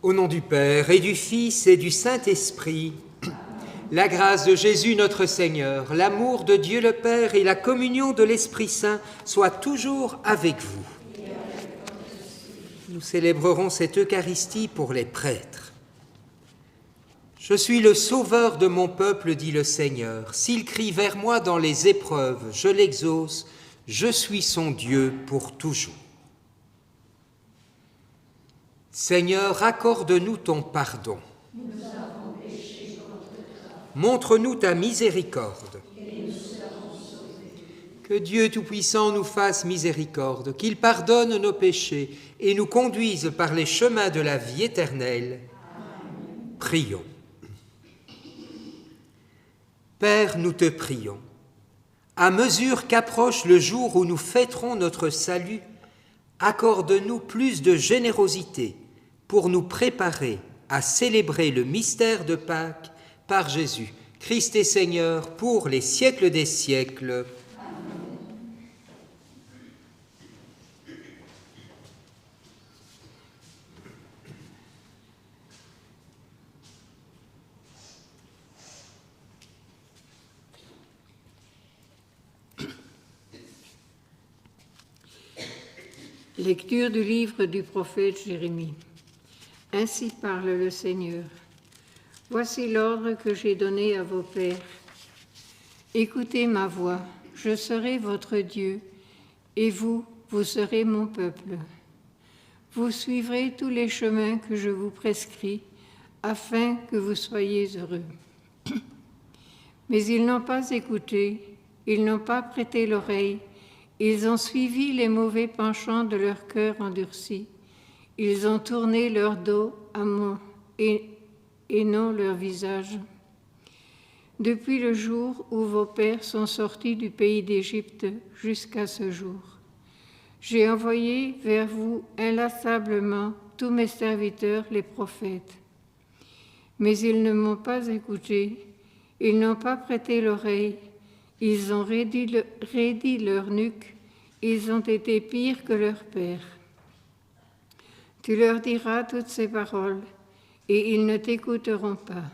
Au nom du Père et du Fils et du Saint-Esprit, la grâce de Jésus notre Seigneur, l'amour de Dieu le Père et la communion de l'Esprit Saint soient toujours avec vous. Nous célébrerons cette Eucharistie pour les prêtres. Je suis le sauveur de mon peuple, dit le Seigneur. S'il crie vers moi dans les épreuves, je l'exauce, je suis son Dieu pour toujours. Seigneur, accorde-nous ton pardon. Nous avons péché contre toi. Montre-nous ta miséricorde. Et nous serons sauvés. Que Dieu Tout-Puissant nous fasse miséricorde, qu'il pardonne nos péchés et nous conduise par les chemins de la vie éternelle. Amen. Prions. Père, nous te prions. À mesure qu'approche le jour où nous fêterons notre salut, accorde-nous plus de générosité pour nous préparer à célébrer le mystère de Pâques par Jésus, Christ et Seigneur, pour les siècles des siècles. Amen. Lecture du livre du prophète Jérémie. Ainsi parle le Seigneur. Voici l'ordre que j'ai donné à vos pères. Écoutez ma voix, je serai votre Dieu, et vous, vous serez mon peuple. Vous suivrez tous les chemins que je vous prescris, afin que vous soyez heureux. Mais ils n'ont pas écouté, ils n'ont pas prêté l'oreille, ils ont suivi les mauvais penchants de leur cœur endurci. Ils ont tourné leur dos à moi et non leur visage. Depuis le jour où vos pères sont sortis du pays d'Égypte jusqu'à ce jour, j'ai envoyé vers vous inlassablement tous mes serviteurs, les prophètes. Mais ils ne m'ont pas écouté, ils n'ont pas prêté l'oreille, ils ont raidi leur nuque, ils ont été pires que leurs pères. Tu leur diras toutes ces paroles, et ils ne t'écouteront pas.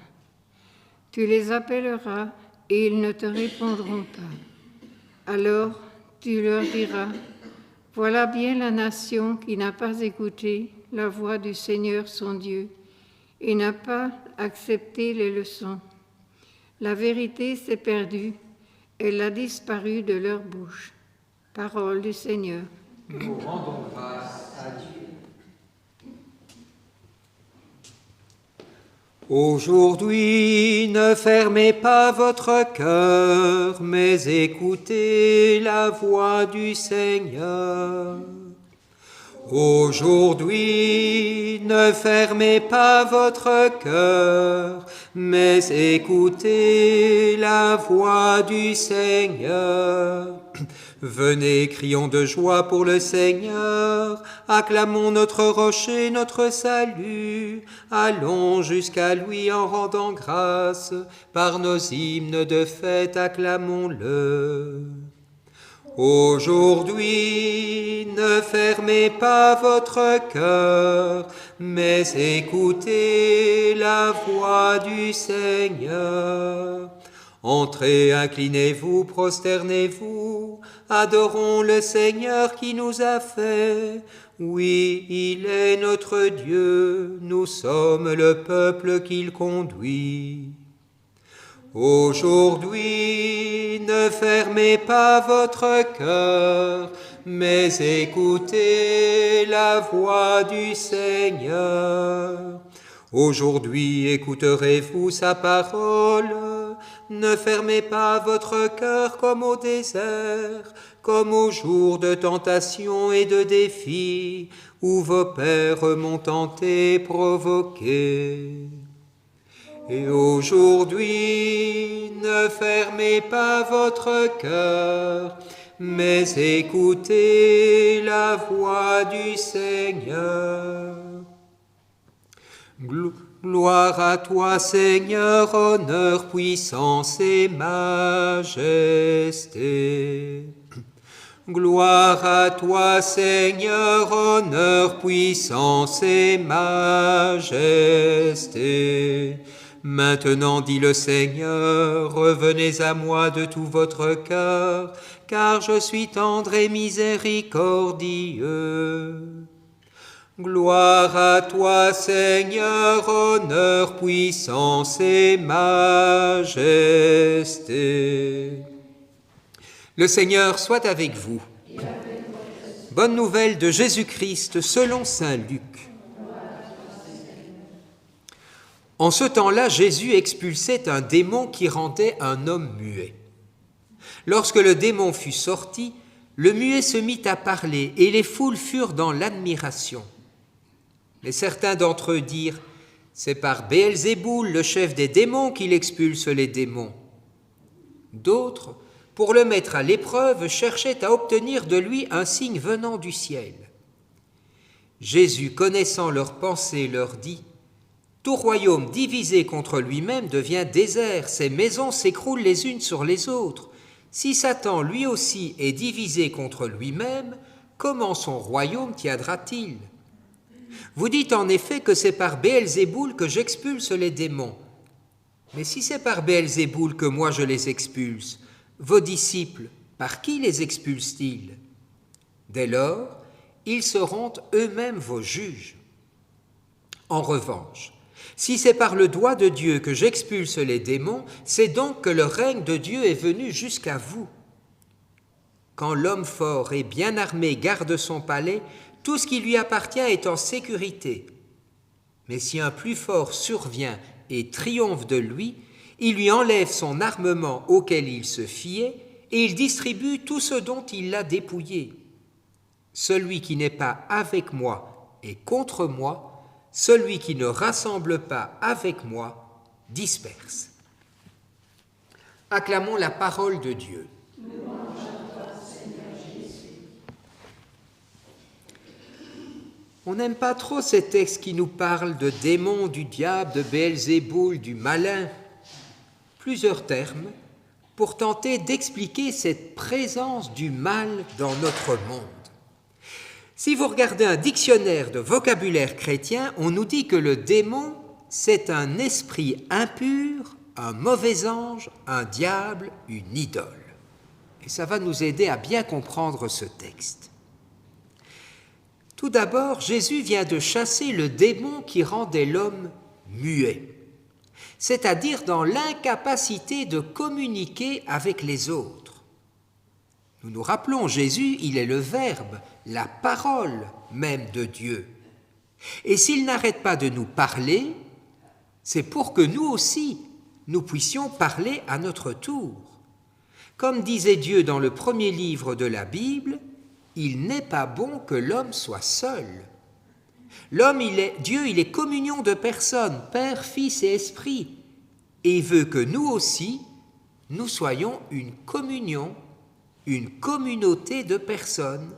Tu les appelleras, et ils ne te répondront pas. Alors tu leur diras, voilà bien la nation qui n'a pas écouté la voix du Seigneur son Dieu, et n'a pas accepté les leçons. La vérité s'est perdue, elle a disparu de leur bouche. Parole du Seigneur. Nous rendons grâce à Dieu. Aujourd'hui, ne fermez pas votre cœur, mais écoutez la voix du Seigneur. Aujourd'hui, ne fermez pas votre cœur, mais écoutez la voix du Seigneur. Venez, crions de joie pour le Seigneur, acclamons notre rocher, notre salut, allons jusqu'à lui en rendant grâce, par nos hymnes de fête acclamons-le. Aujourd'hui, ne fermez pas votre cœur, mais écoutez la voix du Seigneur. Entrez, inclinez-vous, prosternez-vous, adorons le Seigneur qui nous a fait. Oui, il est notre Dieu, nous sommes le peuple qu'il conduit. Aujourd'hui, ne fermez pas votre cœur, mais écoutez la voix du Seigneur. Aujourd'hui, écouterez-vous sa parole. Ne fermez pas votre cœur comme au désert, comme au jour de tentation et de défi, où vos pères m'ont tenté, provoqué. Et aujourd'hui, ne fermez pas votre cœur, mais écoutez la voix du Seigneur. Gloire à toi, Seigneur, honneur, puissance et majesté. Gloire à toi, Seigneur, honneur, puissance et majesté. Maintenant, dit le Seigneur, revenez à moi de tout votre cœur, car je suis tendre et miséricordieux. Gloire à toi, Seigneur, honneur, puissance et majesté. Le Seigneur soit avec vous. Bonne nouvelle de Jésus-Christ selon saint Luc. En ce temps-là, Jésus expulsait un démon qui rendait un homme muet. Lorsque le démon fut sorti, le muet se mit à parler et les foules furent dans l'admiration. Mais certains d'entre eux dirent « C'est par Béelzéboul, le chef des démons, qu'il expulse les démons. » D'autres, pour le mettre à l'épreuve, cherchaient à obtenir de lui un signe venant du ciel. Jésus, connaissant leurs pensées, leur dit « Tout royaume divisé contre lui-même devient désert, ses maisons s'écroulent les unes sur les autres. Si Satan lui aussi est divisé contre lui-même, comment son royaume tiendra-t-il ? Vous dites en effet que c'est par Béelzéboul que j'expulse les démons. Mais si c'est par Béelzéboul que moi je les expulse, vos disciples, par qui les expulsent-ils ? Dès lors, ils seront eux-mêmes vos juges. En revanche, si c'est par le doigt de Dieu que j'expulse les démons, c'est donc que le règne de Dieu est venu jusqu'à vous. Quand l'homme fort et bien armé garde son palais, tout ce qui lui appartient est en sécurité. Mais si un plus fort survient et triomphe de lui, il lui enlève son armement auquel il se fiait et il distribue tout ce dont il l'a dépouillé. Celui qui n'est pas avec moi est contre moi, celui qui ne rassemble pas avec moi disperse. Acclamons la parole de Dieu. On n'aime pas trop ces textes qui nous parlent de démons, du diable, de Béelzéboul, du malin. Plusieurs termes pour tenter d'expliquer cette présence du mal dans notre monde. Si vous regardez un dictionnaire de vocabulaire chrétien, on nous dit que le démon, c'est un esprit impur, un mauvais ange, un diable, une idole. Et ça va nous aider à bien comprendre ce texte. Tout d'abord, Jésus vient de chasser le démon qui rendait l'homme muet, c'est-à-dire dans l'incapacité de communiquer avec les autres. Nous nous rappelons, Jésus, il est le Verbe, la parole même de Dieu. Et s'il n'arrête pas de nous parler, c'est pour que nous aussi, nous puissions parler à notre tour. Comme disait Dieu dans le premier livre de la Bible, il n'est pas bon que l'homme soit seul. Dieu, il est communion de personnes, Père, Fils et Esprit, et il veut que nous aussi, nous soyons une communion, une communauté de personnes.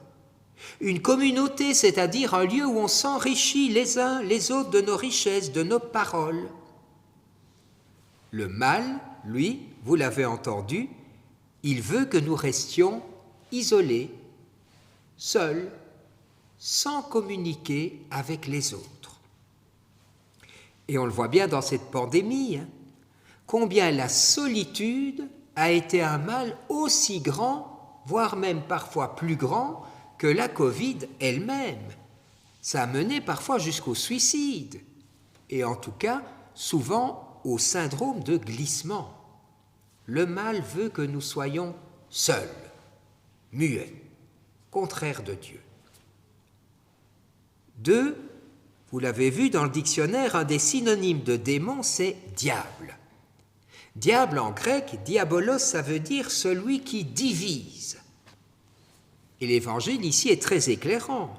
Une communauté, c'est-à-dire un lieu où on s'enrichit les uns les autres de nos richesses, de nos paroles. Le mal, lui, vous l'avez entendu, il veut que nous restions isolés, seuls, sans communiquer avec les autres. Et on le voit bien dans cette pandémie, combien la solitude a été un mal aussi grand, voire même parfois plus grand, que la Covid elle-même. Ça a mené parfois jusqu'au suicide, et en tout cas, souvent au syndrome de glissement. Le mal veut que nous soyons seuls, muets, contraires de Dieu. 2, vous l'avez vu dans le dictionnaire, un des synonymes de démon, c'est diable. Diable en grec, diabolos, ça veut dire celui qui divise. Et l'évangile ici est très éclairant.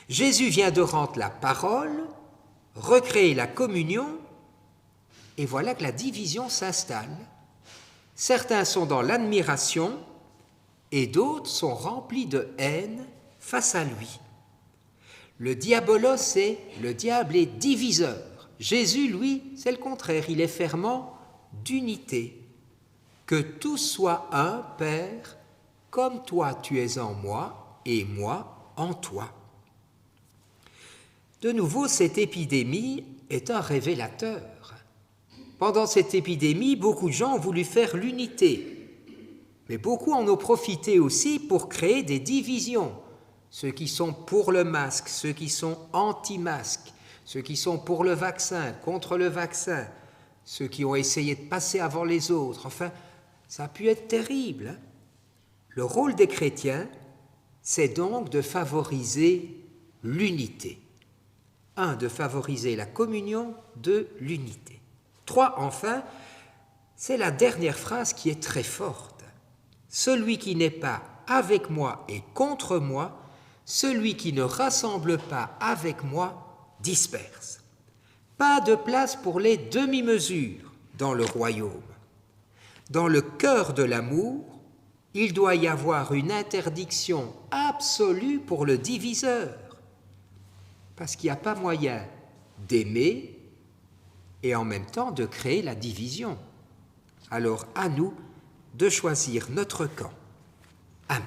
Jésus vient de rendre la parole, recréer la communion, et voilà que la division s'installe. Certains sont dans l'admiration et d'autres sont remplis de haine face à lui. Le diabolos, c'est le diable est diviseur. Jésus, lui, c'est le contraire, il est fervent d'unité. Que tous soient un, Père, comme toi tu es en moi et moi en toi. De nouveau, cette épidémie est un révélateur. Pendant cette épidémie, beaucoup de gens ont voulu faire l'unité, mais beaucoup en ont profité aussi pour créer des divisions. Ceux qui sont pour le masque, ceux qui sont anti-masque, ceux qui sont pour le vaccin, contre le vaccin, ceux qui ont essayé de passer avant les autres. Enfin, ça a pu être terrible. Le rôle des chrétiens, c'est donc de favoriser l'unité. 1, de favoriser la communion, 2, l'unité. 3, enfin, c'est la dernière phrase qui est très forte. Celui qui n'est pas avec moi et contre moi, celui qui ne rassemble pas avec moi, disperse. Pas de place pour les demi-mesures dans le royaume. Dans le cœur de l'amour, il doit y avoir une interdiction absolue pour le diviseur, parce qu'il n'y a pas moyen d'aimer et en même temps de créer la division. Alors à nous de choisir notre camp. Amen.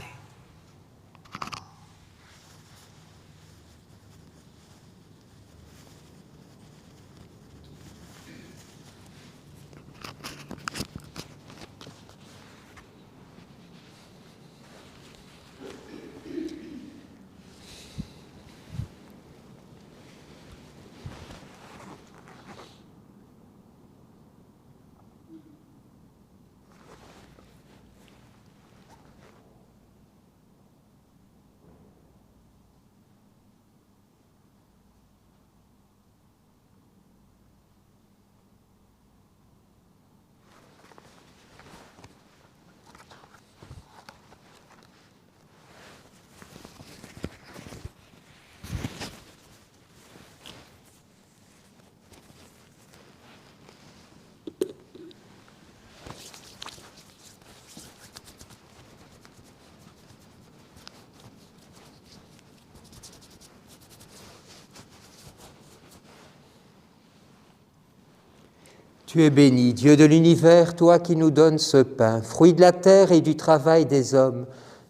Tu es béni, Dieu de l'univers, toi qui nous donnes ce pain, fruit de la terre et du travail des hommes.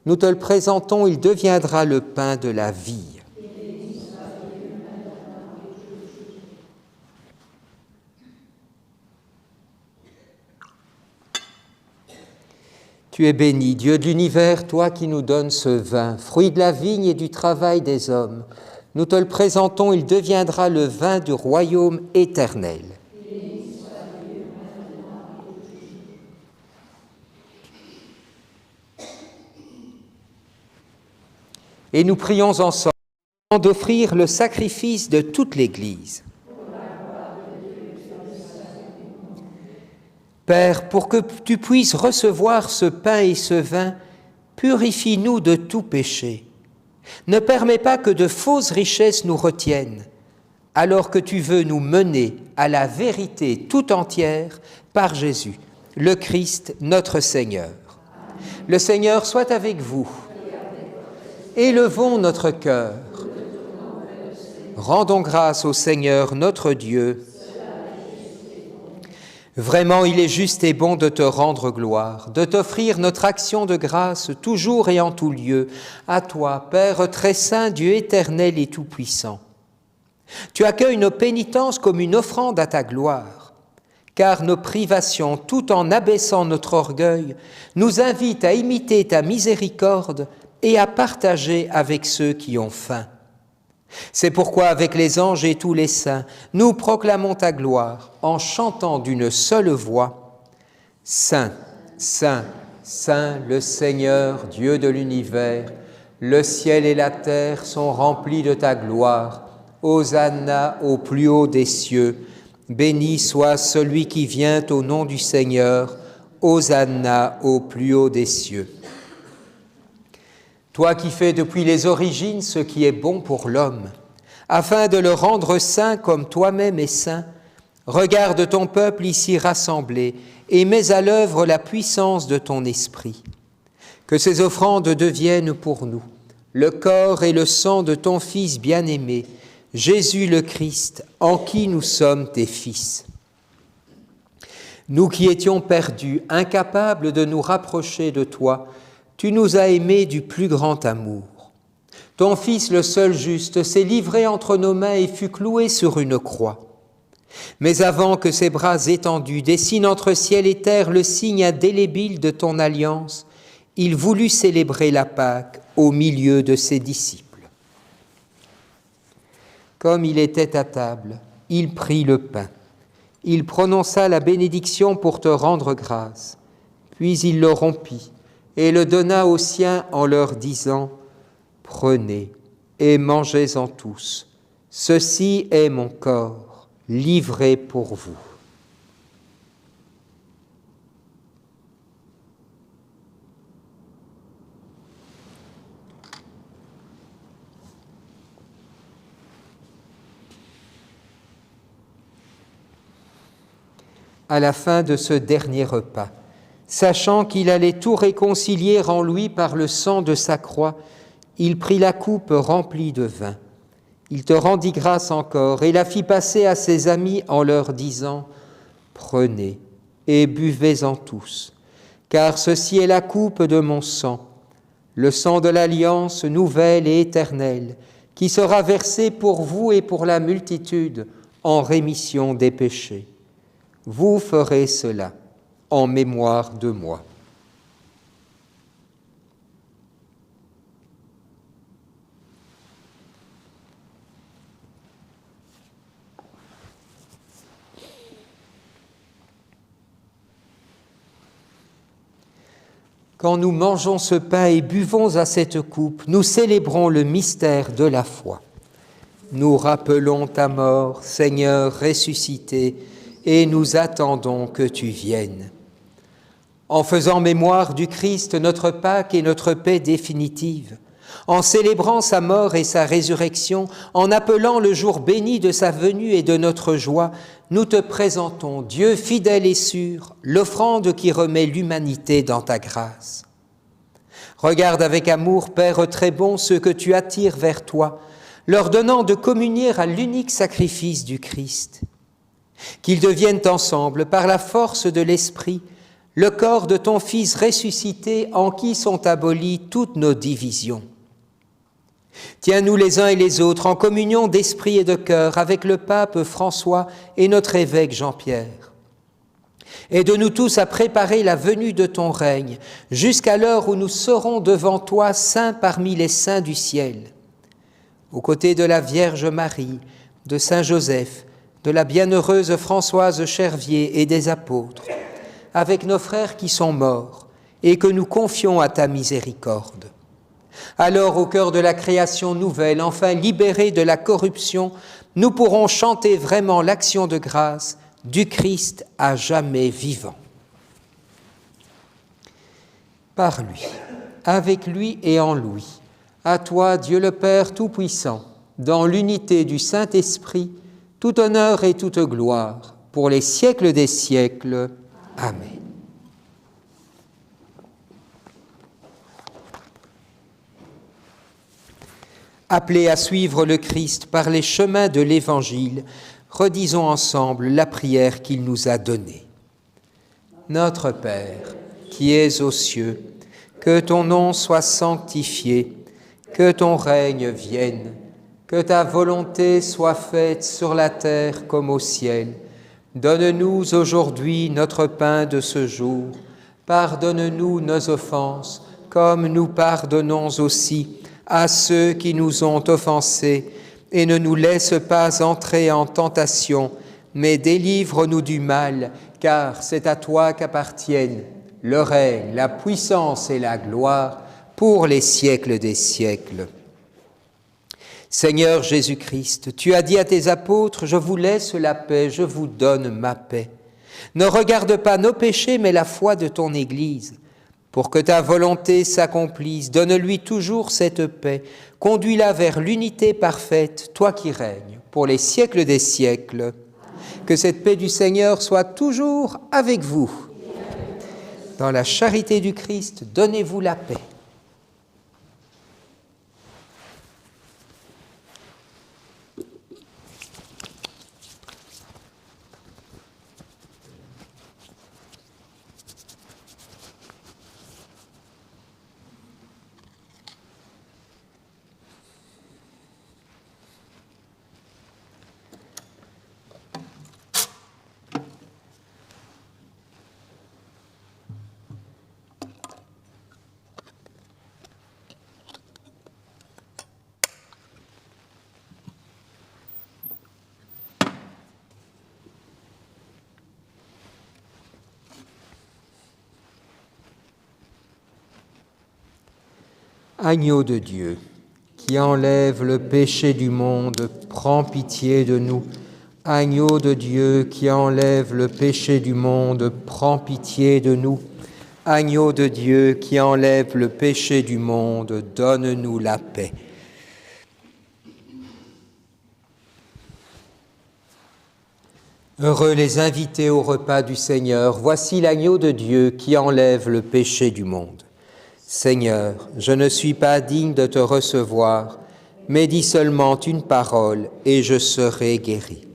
Nous te le présentons, il deviendra le pain de la vie. Tu es béni, Dieu de l'univers, toi qui nous donnes ce vin, fruit de la vigne et du travail des hommes. Nous te le présentons, il deviendra le vin du royaume éternel. Et nous prions ensemble d'offrir le sacrifice de toute l'Église. Père, pour que tu puisses recevoir ce pain et ce vin, purifie-nous de tout péché. Ne permets pas que de fausses richesses nous retiennent, alors que tu veux nous mener à la vérité tout entière par Jésus, le Christ, notre Seigneur. Le Seigneur soit avec vous. Élevons notre cœur. Rendons grâce au Seigneur notre Dieu. Vraiment, il est juste et bon de te rendre gloire, de t'offrir notre action de grâce toujours et en tout lieu, à toi, Père très saint, Dieu éternel et tout-puissant. Tu accueilles nos pénitences comme une offrande à ta gloire, car nos privations, tout en abaissant notre orgueil, nous invitent à imiter ta miséricorde et à partager avec ceux qui ont faim. C'est pourquoi, avec les anges et tous les saints, nous proclamons ta gloire en chantant d'une seule voix « Saint, Saint, Saint, le Seigneur, Dieu de l'univers, le ciel et la terre sont remplis de ta gloire. Hosanna au plus haut des cieux. Béni soit celui qui vient au nom du Seigneur. Hosanna au plus haut des cieux. » Toi qui fais depuis les origines ce qui est bon pour l'homme, afin de le rendre saint comme toi-même es saint, regarde ton peuple ici rassemblé et mets à l'œuvre la puissance de ton esprit. Que ces offrandes deviennent pour nous le corps et le sang de ton Fils bien-aimé, Jésus le Christ, en qui nous sommes tes fils. Nous qui étions perdus, incapables de nous rapprocher de toi, tu nous as aimés du plus grand amour. Ton Fils, le seul juste, s'est livré entre nos mains et fut cloué sur une croix. Mais avant que ses bras étendus dessinent entre ciel et terre le signe indélébile de ton alliance, il voulut célébrer la Pâque au milieu de ses disciples. Comme il était à table, il prit le pain. Il prononça la bénédiction pour te rendre grâce. Puis il le rompit et le donna aux siens en leur disant « Prenez et mangez-en tous. Ceci est mon corps. Livré pour vous. » À la fin de ce dernier repas, sachant qu'il allait tout réconcilier en lui par le sang de sa croix, il prit la coupe remplie de vin. Il te rendit grâce encore et la fit passer à ses amis en leur disant « Prenez et buvez-en tous, car ceci est la coupe de mon sang, le sang de l'alliance nouvelle et éternelle, qui sera versé pour vous et pour la multitude en rémission des péchés. Vous ferez cela en mémoire de moi. » Quand nous mangeons ce pain et buvons à cette coupe, nous célébrons le mystère de la foi. Nous rappelons ta mort, Seigneur ressuscité, et nous attendons que tu viennes. En faisant mémoire du Christ, notre Pâque et notre paix définitive, en célébrant sa mort et sa résurrection, en appelant le jour béni de sa venue et de notre joie, nous te présentons, Dieu fidèle et sûr, l'offrande qui remet l'humanité dans ta grâce. Regarde avec amour, Père très bon, ceux que tu attires vers toi, leur donnant de communier à l'unique sacrifice du Christ. Qu'ils deviennent ensemble, par la force de l'Esprit, le corps de ton Fils ressuscité en qui sont abolies toutes nos divisions. Tiens-nous les uns et les autres en communion d'esprit et de cœur avec le pape François et notre évêque Jean-Pierre. Aide-nous tous à préparer la venue de ton règne, jusqu'à l'heure où nous serons devant toi saints parmi les saints du ciel. Aux côtés de la Vierge Marie, de Saint Joseph, de la bienheureuse Françoise Chervier et des apôtres, avec nos frères qui sont morts et que nous confions à ta miséricorde. Alors, au cœur de la création nouvelle, enfin libérés de la corruption, nous pourrons chanter vraiment l'action de grâce du Christ à jamais vivant. Par lui, avec lui et en lui, à toi, Dieu le Père Tout-Puissant, dans l'unité du Saint-Esprit, tout honneur et toute gloire, pour les siècles des siècles. Amen. Appelés à suivre le Christ par les chemins de l'Évangile, redisons ensemble la prière qu'il nous a donnée. Notre Père, qui es aux cieux, que ton nom soit sanctifié, que ton règne vienne, que ta volonté soit faite sur la terre comme au ciel. Donne-nous aujourd'hui notre pain de ce jour. Pardonne-nous nos offenses, comme nous pardonnons aussi à ceux qui nous ont offensés, et ne nous laisse pas entrer en tentation, mais délivre-nous du mal, car c'est à toi qu'appartiennent le règne, la puissance et la gloire pour les siècles des siècles. Seigneur Jésus-Christ, tu as dit à tes apôtres, « Je vous laisse la paix, je vous donne ma paix. » Ne regarde pas nos péchés, mais la foi de ton Église. Pour que ta volonté s'accomplisse, donne-lui toujours cette paix. Conduis-la vers l'unité parfaite, toi qui règnes pour les siècles des siècles. Que cette paix du Seigneur soit toujours avec vous. Dans la charité du Christ, donnez-vous la paix. Agneau de Dieu, qui enlève le péché du monde, prends pitié de nous. Agneau de Dieu, qui enlève le péché du monde, prends pitié de nous. Agneau de Dieu, qui enlève le péché du monde, donne-nous la paix. Heureux les invités au repas du Seigneur. Voici l'agneau de Dieu qui enlève le péché du monde. Seigneur, je ne suis pas digne de te recevoir, mais dis seulement une parole et je serai guéri.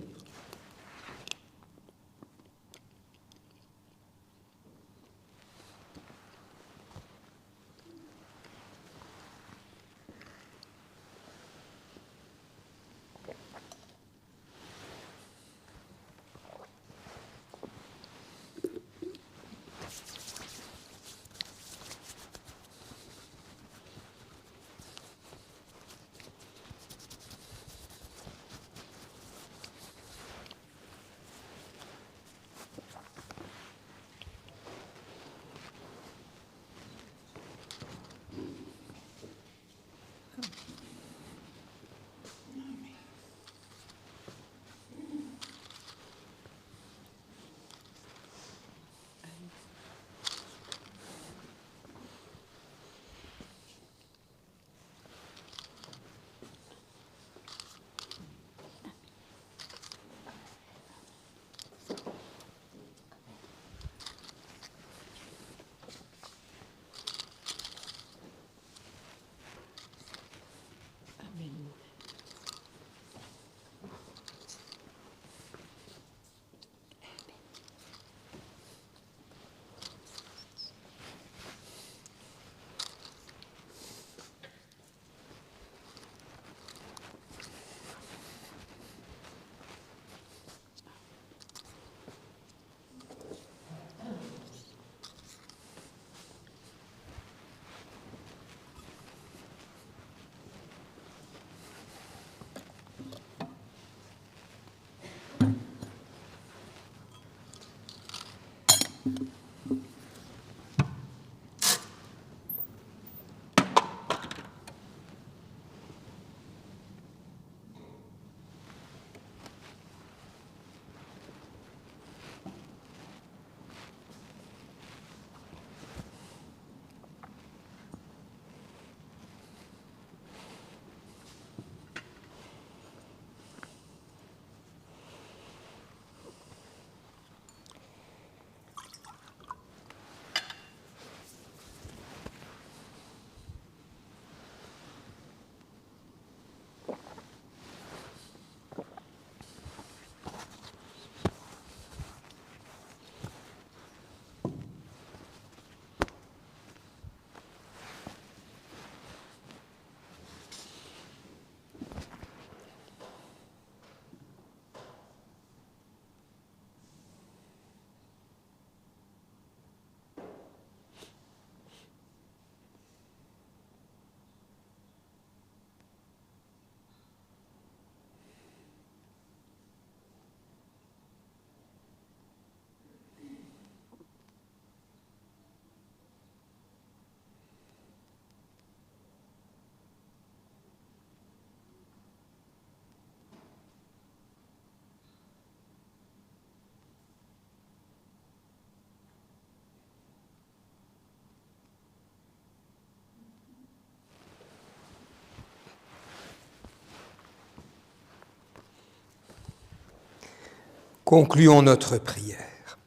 Concluons notre prière.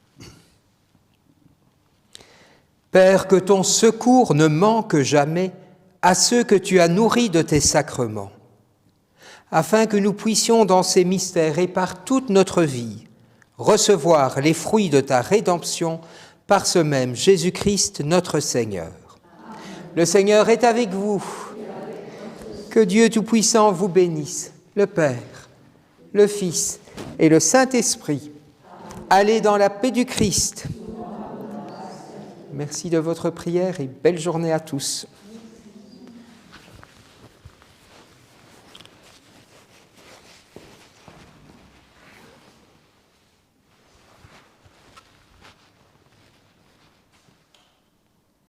Père, que ton secours ne manque jamais à ceux que tu as nourris de tes sacrements, afin que nous puissions dans ces mystères et par toute notre vie recevoir les fruits de ta rédemption par ce même Jésus-Christ notre Seigneur. Amen. Le Seigneur est avec vous. Que Dieu Tout-Puissant vous bénisse, le Père, le Fils et le Saint-Esprit. Allez dans la paix du Christ. Merci de votre prière et belle journée à tous.